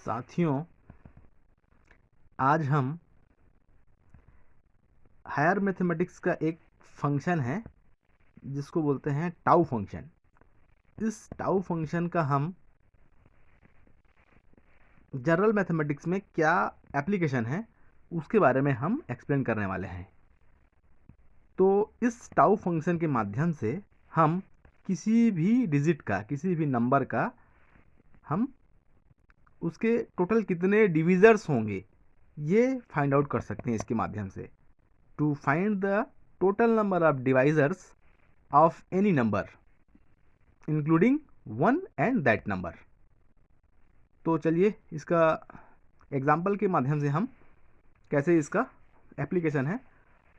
साथियों, आज हम हायर मैथमेटिक्स का एक फंक्शन है जिसको बोलते हैं टाउ फंक्शन। इस टाउ फंक्शन का हम जनरल मैथमेटिक्स में क्या एप्लीकेशन है उसके बारे में हम एक्सप्लेन करने वाले हैं। तो इस टाउ फंक्शन के माध्यम से हम किसी भी डिजिट का, किसी भी नंबर का, हम उसके टोटल कितने डिविजर्स होंगे ये फाइंड आउट कर सकते हैं इसके माध्यम से। To find the total number of divisors of any number including one and that number. तो चलिए इसका एग्जाम्पल के माध्यम से हम कैसे इसका एप्लीकेशन है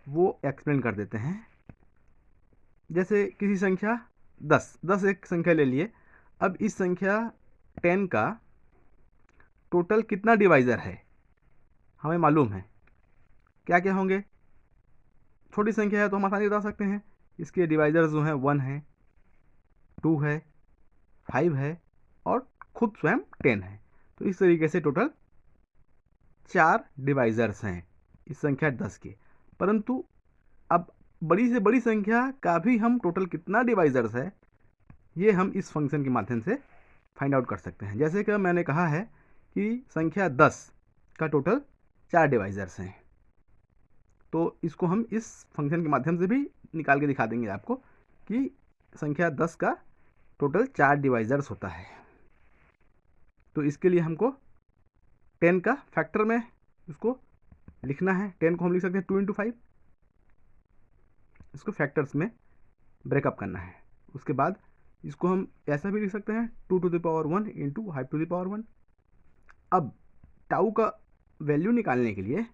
वो एक्सप्लेन कर देते हैं। जैसे किसी संख्या 10 एक संख्या ले लिए। अब इस संख्या 10 का टोटल कितना डिवाइज़र है हमें मालूम है। क्या क्या होंगे? छोटी संख्या है तो हम आसानी बता सकते हैं। इसके डिवाइजर्स जो हैं 1 है, 2 है, 5 है और खुद स्वयं 10 है। तो इस तरीके से टोटल 4 डिवाइजर्स हैं इस संख्या 10 के। परंतु अब बड़ी से बड़ी संख्या का भी हम टोटल कितना डिवाइजर्स है ये हम इस फंक्शन के माध्यम से फाइंड आउट कर सकते हैं। जैसे कि मैंने कहा है कि संख्या 10 का टोटल 4 डिवाइजर्स हैं, तो इसको हम इस फंक्शन के माध्यम से भी निकाल के दिखा देंगे आपको कि संख्या 10 का टोटल 4 डिवाइजर्स होता है। तो इसके लिए हमको 10 का फैक्टर में इसको लिखना है। 10 को हम लिख सकते हैं 2 × 5। इसको फैक्टर्स में ब्रेकअप करना है। उसके बाद इसको हम ऐसा भी लिख सकते हैं 2 to the power 1 × 5 to the power 1। अब टाउ का वैल्यू निकालने के लिए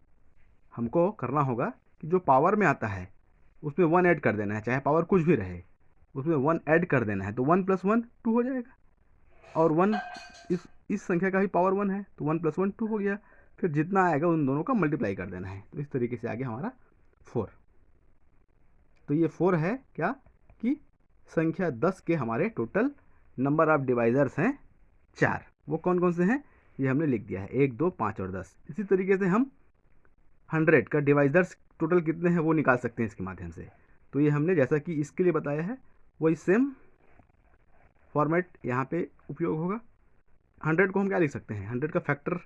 हमको करना होगा कि जो पावर में आता है उसमें 1 ऐड कर देना है, चाहे पावर कुछ भी रहे उसमें 1 ऐड कर देना है। तो 1 + 1 2 हो जाएगा, और 1 इस संख्या का भी पावर 1 है तो 1 + 1 2 हो गया। फिर जितना आएगा उन दोनों का मल्टीप्लाई कर देना है। तो इस तरीके से आगे हमारा 4। तो ये 4 है क्या कि संख्या 10 के हमारे टोटल नंबर ऑफ डिवाइजर्स हैं 4। वो कौन कौन से हैं ये हमने लिख दिया है, 1, 2, 5 और 10। इसी तरीके से हम 100 का डिवाइजर्स टोटल कितने हैं वो निकाल सकते हैं इसके माध्यम से। तो ये हमने जैसा कि इसके लिए बताया है वही सेम फॉर्मेट यहाँ पे उपयोग होगा। 100 को हम क्या लिख सकते हैं, 100 का फैक्टर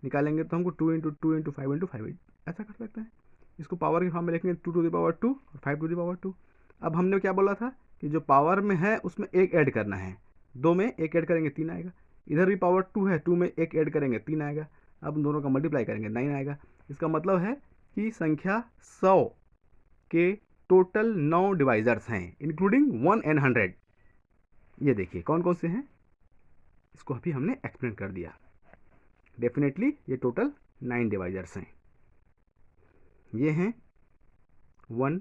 निकालेंगे तो हमको 2 × 2 × 5 × 5 ऐसा कर सकते हैं। इसको पावर के फॉर्म में लिखेंगे 2 to the power 2 और 5 to the power 2। अब हमने क्या बोला था कि जो पावर में है उसमें 1 ऐड करना है। 2 में 1 ऐड करेंगे 3 आएगा। इधर भी पावर 2 है, 2 में 1 ऐड करेंगे 3 आएगा। अब उन दोनों का मल्टीप्लाई करेंगे 9 आएगा। इसका मतलब है कि संख्या 100 के टोटल 9 डिवाइजर्स हैं इंक्लूडिंग 1 and 100। ये देखिए कौन कौन से हैं, इसको अभी हमने एक्सप्लेन कर दिया। डेफिनेटली ये टोटल 9 डिवाइजर्स हैं। ये हैं 1,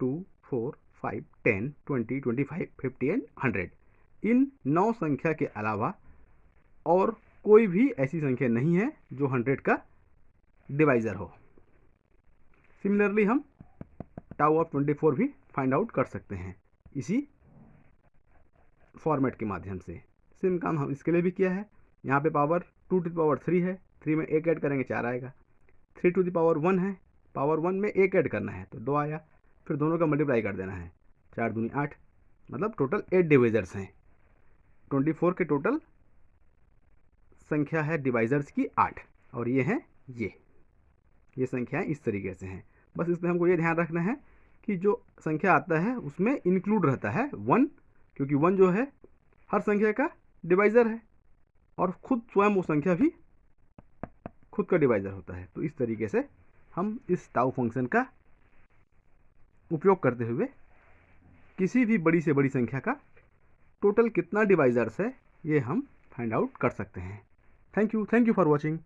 2, 4, 5, 10, 20, 25, 50 एंड 100। इन 9 संख्या के अलावा और कोई भी ऐसी संख्या नहीं है जो 100 का डिवाइजर हो। सिमिलरली हम टाउ ऑफ 24 भी फाइंड आउट कर सकते हैं इसी फॉर्मेट के माध्यम से। सेम काम हम इसके लिए भी किया है। यहाँ पे पावर 2 to the power 3 है, 3 में 1 ऐड करेंगे 4 आएगा। 3 to the power 1 है, पावर 1 में 1 ऐड करना है तो 2 आया। फिर दोनों का मल्टीप्लाई कर देना है, 4 दूनी 8, मतलब टोटल 8 डिवाइजर्स हैं। 24 के टोटल संख्या है डिवाइजर्स की 8, और ये हैं ये संख्याएं इस तरीके से हैं। बस इसमें हमको ये ध्यान रखना है कि जो संख्या आता है उसमें इंक्लूड रहता है 1, क्योंकि 1 जो है हर संख्या का डिवाइज़र है और खुद स्वयं वो संख्या भी खुद का डिवाइज़र होता है। तो इस तरीके से हम इस टाउ फंक्शन का उपयोग करते हुए किसी भी बड़ी से बड़ी संख्या का टोटल कितना डिवाइजर्स है ये हम फाइंड आउट कर सकते हैं। Thank you for watching.